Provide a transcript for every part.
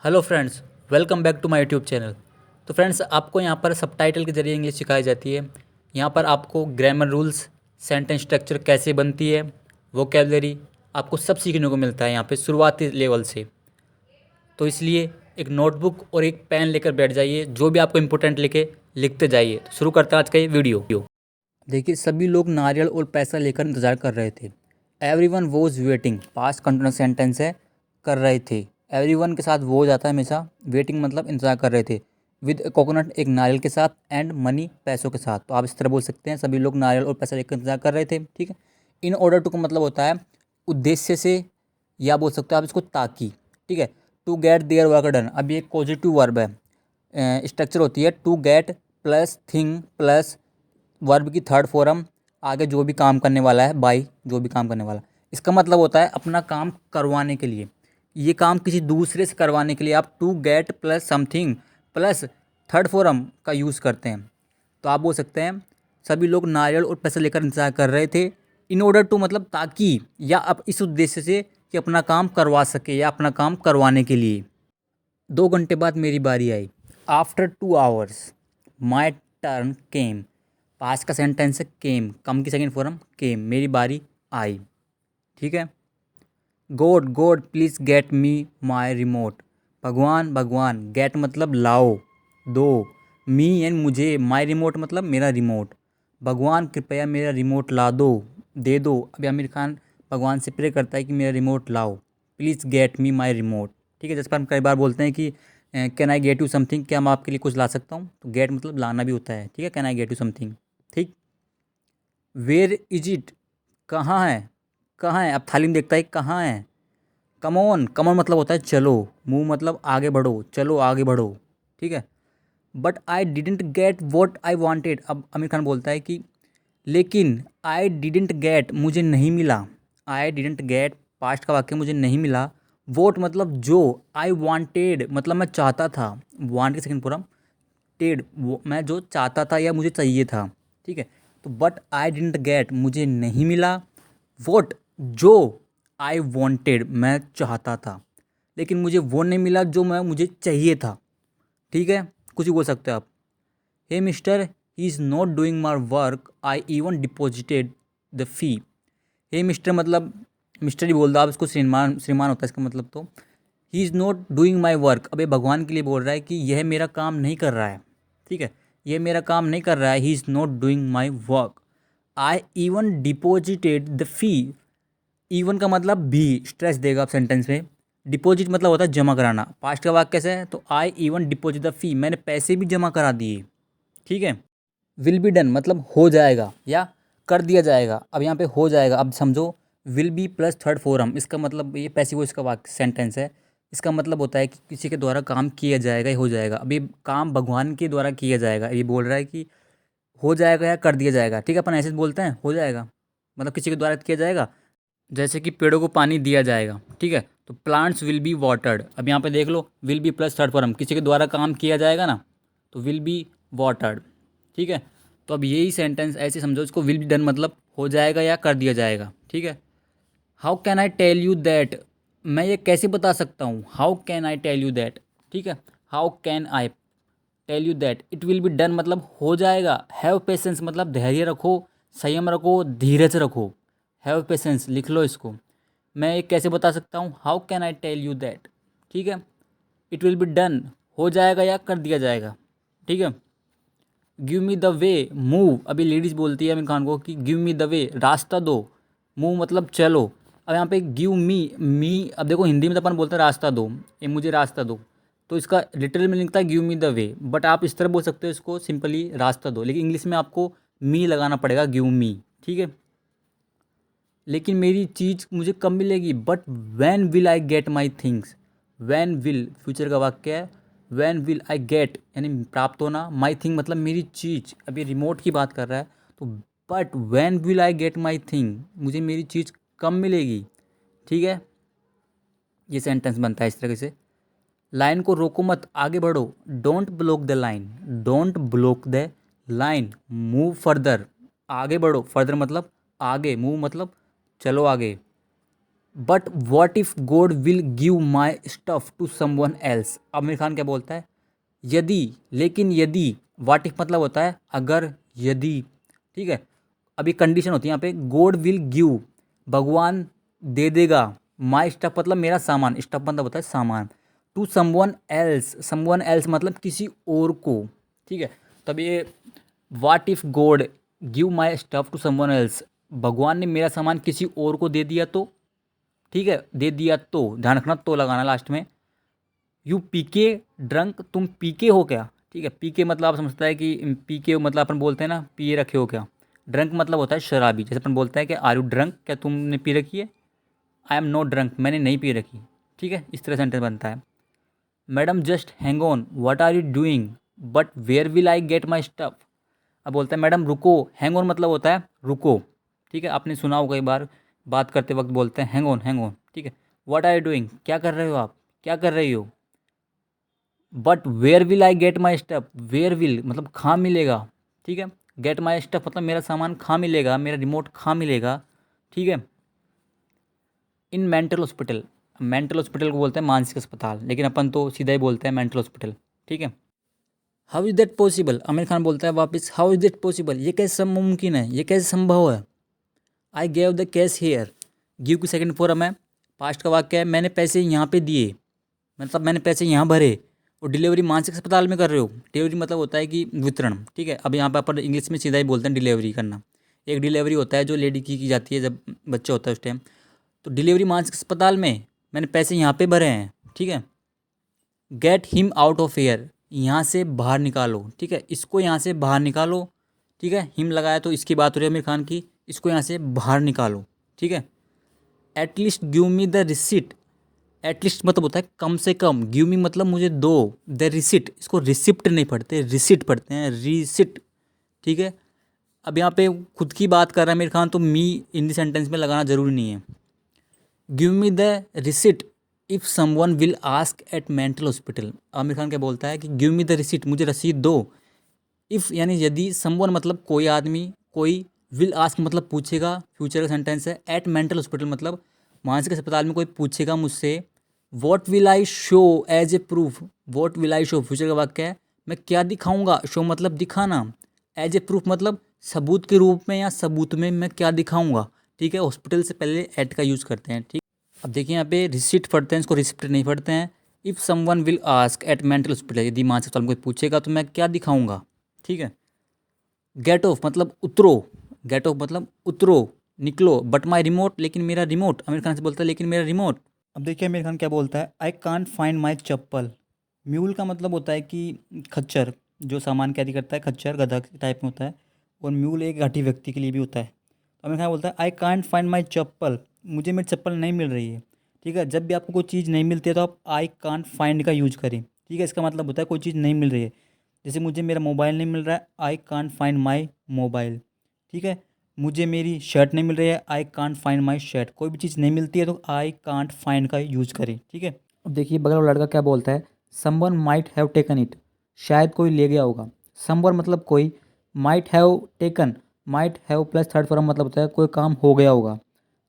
Hello friends, welcome back to my YouTube channel. तो friends, आपको यहाँ पर सबटाइटल के जरिए इंग्लिश सिखाई जाती है। यहाँ पर आपको ग्रामर रूल्स, सेंटेंस स्ट्रक्चर कैसे बनती है, वोकेबलरी आपको सब सीखने को मिलता है यहाँ पे शुरुआती लेवल से। तो इसलिए एक नोटबुक और एक पेन लेकर बैठ जाइए, जो भी आपको इम्पोर्टेंट लिखे लिखते जाइए। तो शुरू करते हैं आज का ये वीडियो। देखिए, सभी लोग नारियल और पैसा लेकर इंतज़ार कर रहे थे। Everyone was waiting, past continuous sentence है, कर रहे थे। एवरीवन के साथ वो जाता है हमेशा, वेटिंग मतलब इंतज़ार कर रहे थे। विद कोकोनट एक नारियल के साथ, एंड मनी पैसों के साथ। तो आप इस तरह बोल सकते हैं, सभी लोग नारियल और पैसा लेकर इंतज़ार कर रहे थे। ठीक है। इन ऑर्डर टू का मतलब होता है उद्देश्य से, या बोल सकते हो आप इसको ताकि। ठीक है। To get their work done, अब ये पॉजिटिव वर्ब है। स्ट्रक्चर होती है to get plus thing plus verb की थर्ड फॉर्म, आगे जो भी काम करने वाला है, बाई जो भी काम करने वाला। इसका मतलब होता है अपना काम करवाने के लिए। ये काम किसी दूसरे से करवाने के लिए आप to get plus something plus third form का यूज़ करते हैं। तो आप बोल सकते हैं सभी लोग नारियल और पैसे लेकर इंतजार कर रहे थे। इन ऑर्डर टू मतलब ताकि, या अब इस उद्देश्य से कि अपना काम करवा सके या अपना काम करवाने के लिए। 2 घंटे बाद मेरी बारी आई। After 2 hours my turn came. Past का सेंटेंस है केम, कम की सेकंड फॉर्म केम, मेरी बारी आई। ठीक है। God God please get me my remote. भगवान भगवान, गेट मतलब लाओ, दो, मी एंड मुझे, माई रिमोट मतलब मेरा रिमोट। भगवान कृपया मेरा रिमोट ला दो, दे दो। अभी आमिर खान भगवान से प्रे करता है कि मेरा रिमोट लाओ, please get me my remote. ठीक है। जैसे हम कई बार बोलते हैं कि can I get you something, क्या मैं आपके लिए कुछ ला सकता हूँ, तो गेट मतलब लाना भी होता है। ठीक है, can I get you something. ठीक। वेयर इज इट, कहाँ है, कहाँ है। अब थाली में देखता है कहाँ है। कमॉन, कमॉन मतलब होता है चलो, मूव मतलब आगे बढ़ो, चलो आगे बढ़ो। ठीक है। But I didn't get what I wanted, अब आमिर खान बोलता है कि लेकिन आई डिडेंट गेट मुझे नहीं मिला। आई डिडेंट गेट पास्ट का वाक्य, मुझे नहीं मिला। वोट मतलब जो, आई वांटेड मतलब मैं चाहता था, वांट की सेकंड फॉर्म टेड, वो मैं जो चाहता था या मुझे चाहिए था। ठीक है। तो बट आई डिडेंट गेट मुझे नहीं मिला, वोट जो आई वांटेड मैं चाहता था, लेकिन मुझे वो नहीं मिला जो मुझे चाहिए था। ठीक है। कुछ भी बोल सकते हो आप। Hey mister, he is not doing my work, I even deposited the fee. Hey mister मतलब मिस्टर ही बोल दो आप, इसको श्रीमान श्रीमान होता है इसका मतलब। तो ही is not doing my work, अब ये भगवान के लिए बोल रहा है कि यह मेरा काम नहीं कर रहा है। ठीक है। यह मेरा काम नहीं कर रहा है, ही is not doing my work. I even deposited the fee, even का मतलब भी स्ट्रेस देगा आप सेंटेंस में। डिपॉजिट मतलब होता है जमा कराना, पास्ट का वाक्य कैसे है, तो I even deposit the fee, मैंने पैसे भी जमा करा दिए। ठीक है। विल बी डन मतलब हो जाएगा या कर दिया जाएगा। अब यहाँ पे हो जाएगा, अब समझो will be plus third form, इसका मतलब ये पैसिव वॉइस का वाक्य सेंटेंस है। इसका मतलब होता है कि किसी के द्वारा काम किया जाएगा या हो जाएगा। अब ये काम भगवान के द्वारा किया जाएगा, ये बोल रहा है कि हो जाएगा या कर दिया जाएगा। ठीक है, अपन ऐसे बोलते हैं हो जाएगा मतलब किसी के द्वारा किया जाएगा, जैसे कि पेड़ों को पानी दिया जाएगा। ठीक है। तो प्लांट्स विल बी वाटर्ड, अब यहाँ पे देख लो will be plus third form, किसी के द्वारा काम किया जाएगा ना, तो विल बी वाटर्ड। ठीक है। तो अब यही सेंटेंस ऐसे समझो, इसको विल बी डन मतलब हो जाएगा या कर दिया जाएगा। ठीक है। How can I tell you that, मैं ये कैसे बता सकता हूँ, how can I tell you that. ठीक है। How can I tell you that it will be done मतलब हो जाएगा। हैव पेशेंस मतलब धैर्य रखो, संयम रखो, धीरज रखो। हैव पेशेंस लिख लो इसको। मैं ये कैसे बता सकता हूँ, how can I tell you that. ठीक है। इट विल बी डन हो जाएगा या कर दिया जाएगा। ठीक है। Give me the way, move, अभी लेडीज़ बोलती है आमिर खान को कि गिव मी द वे, रास्ता दो। मूव मतलब चलो। अब यहाँ पे गिव मी, अब देखो हिंदी में तो अपन बोलते हैं रास्ता दो, ये मुझे रास्ता दो, तो इसका लिटरल मीनिंग था give me the way, but आप इस तरह बोल सकते हो इसको सिंपली रास्ता दो, लेकिन इंग्लिश में आपको मी लगाना पड़ेगा, गिव मी। ठीक है। लेकिन मेरी चीज़ मुझे कब मिलेगी, but when will I get my things. Van will future का वाक्य है, वैन विल आई गेट यानी प्राप्त होना, माई थिंग मतलब मेरी चीज़, अभी रिमोट की बात कर रहा है। तो but when will I get my thing, मुझे मेरी चीज़ कब मिलेगी। ठीक है। ये सेंटेंस बनता है इस तरह से। लाइन को रोको मत, आगे बढ़ो, don't block the line, don't block the line, move further, आगे बढ़ो, फर्दर मतलब आगे, मूव मतलब चलो आगे। But what if God will give my stuff to someone else. Aamir Khan क्या बोलता है, यदि, लेकिन यदि, वाट इफ मतलब होता है अगर, यदि, ठीक है। अभी कंडीशन होती है यहाँ पे, गॉड विल गिव, भगवान दे देगा, माई स्टफ मतलब मेरा सामान, स्टफ मतलब होता है सामान, टू समवन एल्स मतलब किसी और को, ठीक है। तब ये what if God give my stuff to someone else, भगवान ने मेरा सामान किसी और को दे दिया तो, ठीक है, दे दिया तो, ध्यान रखना तो लगाना लास्ट में। यू पीके ड्रंक, तुम पीके हो क्या, ठीक है। पीके मतलब आप समझता है कि पीके मतलब अपन बोलते हैं ना पिए रखे हो क्या। ड्रंक मतलब होता है शराबी, जैसे अपन बोलते हैं कि आर यू ड्रंक, क्या तुमने पी रखी है। आई एम नॉट ड्रंक, मैंने नहीं पी रखी, ठीक है। इस तरह सेंटेंस बनता है। Madam just hang on, what are you doing, but where will I get my stuff. अब बोलता है मैडम रुको, हैंग ऑन मतलब होता है रुको, ठीक है। आपने सुना हो कई बार बात करते वक्त बोलते हैं हैंग ऑन, ठीक है। व्हाट आर यू डूइंग, क्या कर रहे हो आप, क्या कर रही हो। But where will I get my stuff, where will मतलब कहाँ मिलेगा, ठीक है। गेट माई स्टफ मतलब मेरा सामान कहाँ मिलेगा, मेरा रिमोट कहाँ मिलेगा, ठीक है। In mental hospital, mental hospital को बोलते हैं मानसिक अस्पताल, लेकिन अपन तो सीधा ही बोलते हैं मेंटल हॉस्पिटल, ठीक है। How is that possible, Aamir Khan बोलता है वापस, हाउ इज़ दैट पॉसिबल, ये कैसे मुमकिन है, ये कैसे संभव है। I gave the cash here, give की सेकंड फॉर्म है, पास्ट का वाक्य है, मैंने पैसे यहाँ पे दिए, मतलब मैंने पैसे यहाँ भरे। और डिलीवरी मानसिक अस्पताल में कर रहे हो, डिलीवरी मतलब होता है कि वितरण, ठीक है। अब यहाँ पे अपन इंग्लिश में सीधा ही बोलते हैं डिलीवरी करना। एक डिलीवरी होता है जो लेडी की जाती है जब बच्चा होता है उस टाइम। तो डिलीवरी मानसिक अस्पताल में, मैंने पैसे यहाँ पे भरे हैं, ठीक है। Get him out of air, यहाँ से बाहर निकालो, ठीक है। इसको यहाँ से बाहर निकालो, ठीक है। हिम लगाया तो इसकी बात हो रही है आमिर खान की, इसको यहाँ से बाहर निकालो, ठीक है। At least give me the receipt, at least मतलब होता है कम से कम, गिव मी मतलब मुझे दो, द रिसिट, इसको रिसिप्ट नहीं पढ़ते, रिसिट पढ़ते हैं, रिसिट, ठीक है। अब यहाँ पे खुद की बात कर रहा है आमिर खान, तो मी इन द सेंटेंस में लगाना जरूरी नहीं है। Give me the receipt if someone will ask at mental hospital. Aamir Khan क्या बोलता है कि गिव मी द रिसिट, मुझे रसीद दो। इफ़ यानी यदि, समवन मतलब कोई आदमी, कोई, विल आस्क मतलब पूछेगा, फ्यूचर का सेंटेंस है। एट मेंटल हॉस्पिटल मतलब मानसिक अस्पताल में कोई पूछेगा मुझसे। What will I show as a proof, what will I show future का वाक्य है, मैं क्या दिखाऊंगा, शो मतलब दिखाना, एज ए प्रूफ मतलब सबूत के रूप में या सबूत में मैं क्या दिखाऊंगा, ठीक है। हॉस्पिटल से पहले एट का यूज़ करते हैं, ठीक। अब देखिए यहाँ पे रिसिट पढ़ते हैं, इसको रिसिप्ट नहीं पढ़ते हैं। If someone will ask at mental hospital, यदि मानसिक अस्पताल में कोई पूछेगा तो मैं क्या दिखाऊंगा, ठीक है। गेट ऑफ मतलब उतरो, गेट ऑफ मतलब उतरो, निकलो। बट माई रिमोट, लेकिन मेरा रिमोट, आमिर खान से बोलता है लेकिन मेरा रिमोट। अब देखिए आमिर खान क्या बोलता है, I can't find my chappal. Mule का मतलब होता है कि खच्चर, जो सामान कैरी करता है, खच्चर गधा टाइप में होता है। और म्यूल एक घाटी व्यक्ति के लिए भी होता है। तो आमिर खान बोलता है आई कांट फाइंड माई चप्पल, मुझे मेरी चप्पल नहीं मिल रही है, ठीक है। जब भी आपको कोई चीज़ नहीं मिलती है तो आप आई कांट फाइंड का यूज करें, ठीक है। इसका मतलब होता है कोई चीज़ नहीं मिल रही है। जैसे मुझे मेरा मोबाइल नहीं मिल रहा है, I can't find my mobile, ठीक है। मुझे मेरी शर्ट नहीं मिल रही है, I can't find my shirt. कोई भी चीज़ नहीं मिलती है तो आई कांट फाइंड का यूज करें, ठीक है। अब देखिए बगल वाला लड़का क्या बोलता है, someone might have taken it, शायद कोई ले गया होगा। समवन मतलब कोई, might have taken, might have plus third form मतलब होता है कोई काम हो गया होगा।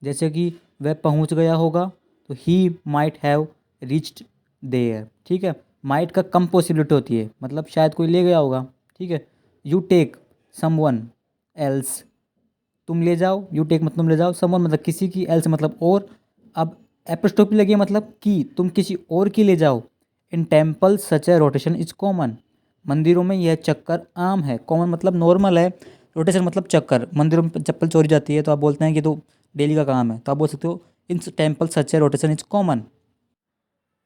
जैसे कि वह पहुंच गया होगा, तो he might have reached there, ठीक है। माइट का कम पॉसिबिलिटी होती है, मतलब शायद कोई ले गया होगा, ठीक है। यू टेक समवन एल्स, तुम ले जाओ, यू टेक मतलब तुम ले जाओ, समवन मतलब किसी की, एल्स मतलब और। अब एपोस्ट्रोफी लगी है मतलब कि, तुम किसी और की ले जाओ। In temple such A rotation is common, मंदिरों में यह चक्कर आम है। कॉमन मतलब नॉर्मल है, रोटेशन मतलब चक्कर। मंदिरों में चप्पल चोरी जाती है तो आप बोलते हैं कि तो डेली का काम है, तो आप बोल सकते हो in temple such A rotation is common.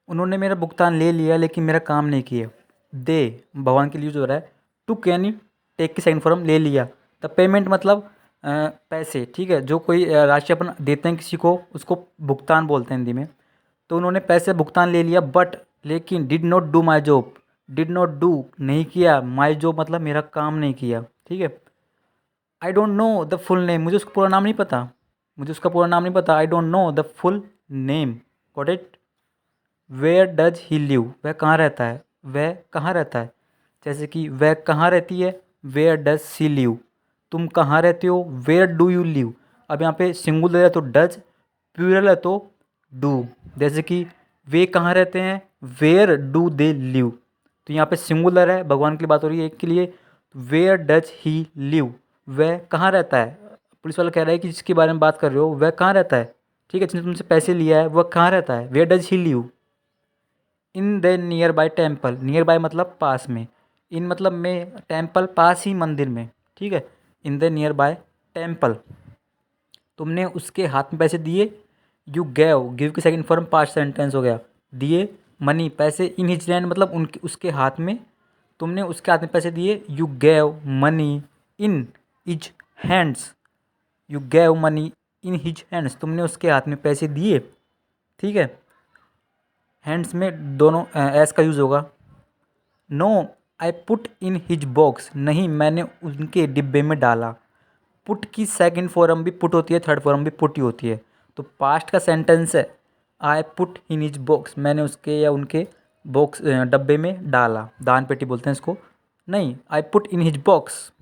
उन्होंने मेरा भुगतान ले लिया लेकिन मेरा काम नहीं किया। दे भगवान के लिए यूज हो रहा है। टुक यानी टेक की सेकंड फॉर्म ले लिया। द पेमेंट मतलब पैसे, ठीक है। जो कोई राशि अपन देते हैं किसी को, उसको भुगतान बोलते हैं हिंदी में। तो उन्होंने पैसे भुगतान ले लिया, बट लेकिन did not do my job, did not do नहीं किया, माई जॉब मतलब मेरा काम नहीं किया, ठीक है। आई don't know the full name, मुझे उसका पूरा नाम नहीं पता, मुझे उसका पूरा नाम नहीं पता। I don't know the full name, got it. Where does he live, वह कहाँ रहता है, वह कहाँ रहता है। जैसे कि वह कहाँ रहती है, वेयर डज सी लिव। तुम कहाँ रहते हो, वेयर डू यू लिव। अब यहाँ पे सिंगुलर है तो डज, प्लूरल है तो डू। जैसे कि वे कहाँ रहते हैं, वेयर डू दे लिव। तो यहाँ पे सिंगुलर है, भगवान की बात हो रही है एक के लिए। वेयर डज ही लिव, वह कहाँ रहता है। पुलिस वाला कह रहा है कि जिसके बारे में बात कर रहे हो वह कहाँ रहता है, ठीक है, जिसने तुमसे पैसे लिया है वह कहाँ रहता है, where does he live. In the nearby temple, nearby मतलब पास में, इन मतलब में, टेम्पल पास ही मंदिर में, ठीक है। इन द नियर बाय टेम्पल, तुमने उसके हाथ में पैसे दिए। यू गैव, गिव की सेकंड फॉर्म पास्ट सेंटेंस हो गया, दिए मनी पैसे, इन हिज हैंड मतलब उनके उसके हाथ में, तुमने उसके हाथ में पैसे दिए। You gave money in his hands, you gave money in his hands, तुमने उसके हाथ में पैसे दिए, ठीक है। हैंड्स में दोनों एस का यूज़ होगा। No I put in his box, नहीं मैंने उनके डिब्बे में डाला। पुट की सेकंड फॉर्म भी पुट होती है, थर्ड फॉर्म भी पुट ही होती है। तो पास्ट का सेंटेंस है आई पुट इन हिज बॉक्स, मैंने उसके या उनके बॉक्स डब्बे में डाला, दान पेटी बोलते हैं इसको। नहीं, आई पुट इन हिज बॉक्स।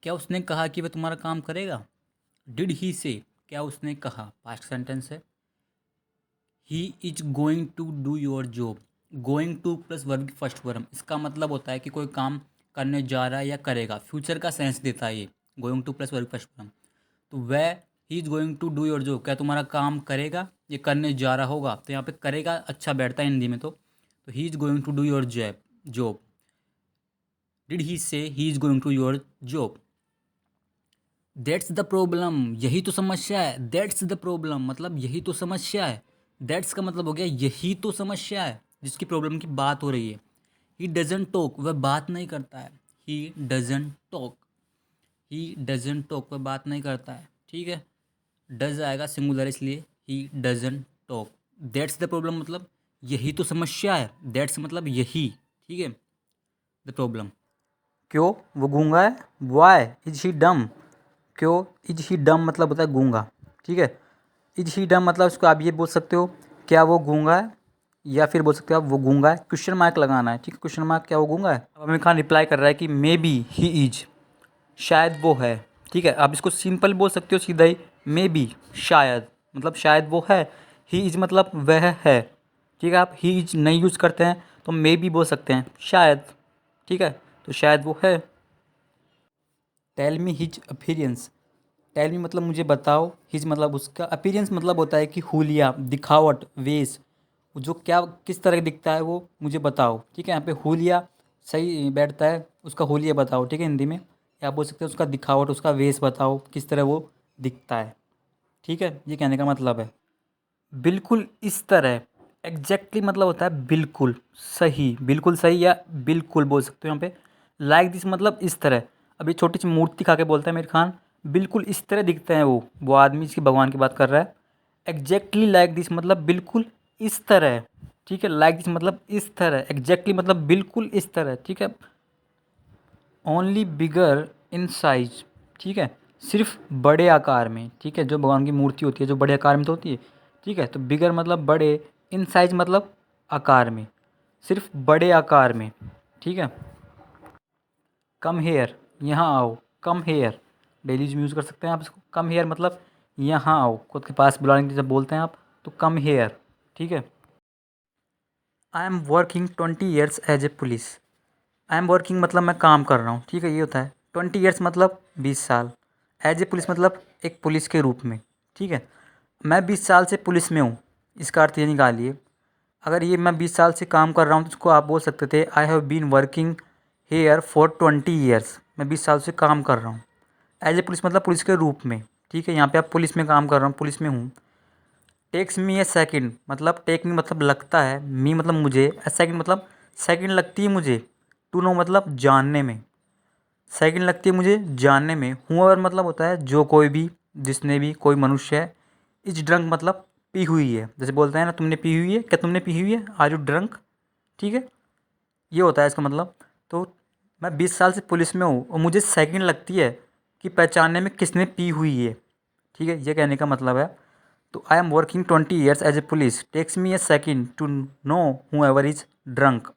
क्या उसने कहा कि वह तुम्हारा काम करेगा। डिड ही से, क्या उसने कहा, पास्ट सेंटेंस है। He is going to do your job, going to plus verb की फर्स्ट फॉर्म, इसका मतलब होता है कि कोई काम करने जा रहा है या करेगा, फ्यूचर का सेंस देता है ये, going to plus verb first form. तो वह he is going to do your job, क्या तुम्हारा काम करेगा, ये करने जा रहा होगा, तो यहाँ पे करेगा अच्छा बैठता है हिंदी में। तो he is going to do your job. Did he से he is going to your job. That's the problem, यही तो समस्या है। दैट्स द प्रॉब्लम मतलब यही तो समस्या है। दैट्स का मतलब हो गया यही तो समस्या है, जिसकी प्रॉब्लम की बात हो रही है। ही डजंट टॉक, वह बात नहीं करता है। He doesn't talk, he doesn't talk, वह बात नहीं करता है, ठीक है। डज आएगा सिंगुलर, इसलिए he doesn't talk. That's the problem मतलब यही तो समस्या है। दैट्स मतलब यही, ठीक है, द प्रॉब्लम। क्यों वो गूंगा है, वाई इज ही डम, क्यों इज ही डम मतलब होता है गूंगा, ठीक है। इज ही डम मतलब इसको आप ये बोल सकते हो, क्या वो गूंगा है, या फिर बोल सकते हो आप वो गूंगा है, क्वेश्चन मार्क लगाना है, ठीक है। क्वेश्चन मार्क, क्या वो गूंगा है। अब आमिर खान रिप्लाई कर रहा है कि मे बी ही इज, शायद वो है, ठीक है। आप इसको सिंपल बोल सकते हो सीधा ही, मे बी शायद मतलब शायद वो है। ही इज मतलब वह है, ठीक है। आप ही इज नहीं यूज़ करते हैं तो मे बी बोल सकते हैं, शायद, ठीक है। तो शायद वो है। Tell me his appearance, tell me मतलब मुझे बताओ, हिज मतलब उसका, अपीयरेंस मतलब होता है कि हुलिया, दिखावट, वेश, जो क्या किस तरह दिखता है वो मुझे बताओ, ठीक है। यहाँ पे हुलिया सही बैठता है, उसका हुलिया बताओ, ठीक है, हिंदी में। या आप बोल सकते हैं उसका दिखावट, उसका वेश बताओ, किस तरह वो दिखता है, ठीक है। ये कहने का मतलब है। बिल्कुल इस तरह, एग्जैक्टली मतलब होता है बिल्कुल सही, बिल्कुल सही या बिल्कुल बोल सकते हो यहाँ पे। लाइक दिस मतलब इस तरह। अभी छोटी सी मूर्ति खा के बोलता है आमिर खान, बिल्कुल इस तरह दिखते हैं वो आदमी जिसकी भगवान की बात कर रहा है। एग्जैक्टली लाइक दिस मतलब बिल्कुल इस तरह, ठीक है। लाइक दिस मतलब इस तरह, एग्जैक्टली मतलब बिल्कुल इस तरह, ठीक है। ओनली बिगर इन साइज, ठीक है, सिर्फ बड़े आकार में, ठीक है। जो भगवान की मूर्ति होती है जो बड़े आकार में तो होती है, ठीक है। तो बिगर मतलब बड़े, इन साइज मतलब आकार में, सिर्फ बड़े आकार में, ठीक है। कम हेयर, यहाँ आओ, कम हेयर, डेली यूज में यूज़ कर सकते हैं आप इसको। कम हेयर मतलब यहाँ आओ, खुद के पास बुलाने के लिए जब बोलते हैं आप, तो कम हेयर, ठीक है। I am working 20 years as a police, I am working मतलब मैं काम कर रहा हूँ, ठीक है, ये होता है। 20 ईयर्स मतलब 20 साल, एज ए पुलिस मतलब एक पुलिस के रूप में, ठीक है। मैं 20 साल से पुलिस में हूँ, इसका अर्थ ये निकालिए। अगर ये मैं 20 साल से काम कर रहा हूँ तो इसको आप बोल सकते थे I have been working here for 20 years, मैं 20 साल से काम कर रहा हूँ। एज ए पुलिस मतलब पुलिस के रूप में, ठीक है। यहाँ पे आप पुलिस में काम कर रहा हूँ, पुलिस में हूँ। टेक्स मी ए सेकंड मतलब टेक मी मतलब लगता है, मी मतलब मुझे, ए सेकंड मतलब सेकंड लगती है मुझे, टू नो मतलब जानने में, सेकंड लगती है मुझे जानने में। हुआवर मतलब होता है जो कोई भी, जिसने भी, कोई मनुष्य है। इज ड्रंक मतलब पी हुई है, जैसे बोलते हैं ना तुमने पी हुई है, क्या तुमने पी हुई है, आर यू ड्रंक, ठीक है, ये होता है इसका मतलब। तो मैं 20 साल से पुलिस में हूँ और मुझे सेकंड लगती है कि पहचानने में किसने पी हुई है, ठीक है, ये कहने का मतलब है। तो I am working 20 years as a police, takes me a second to know whoever is drunk.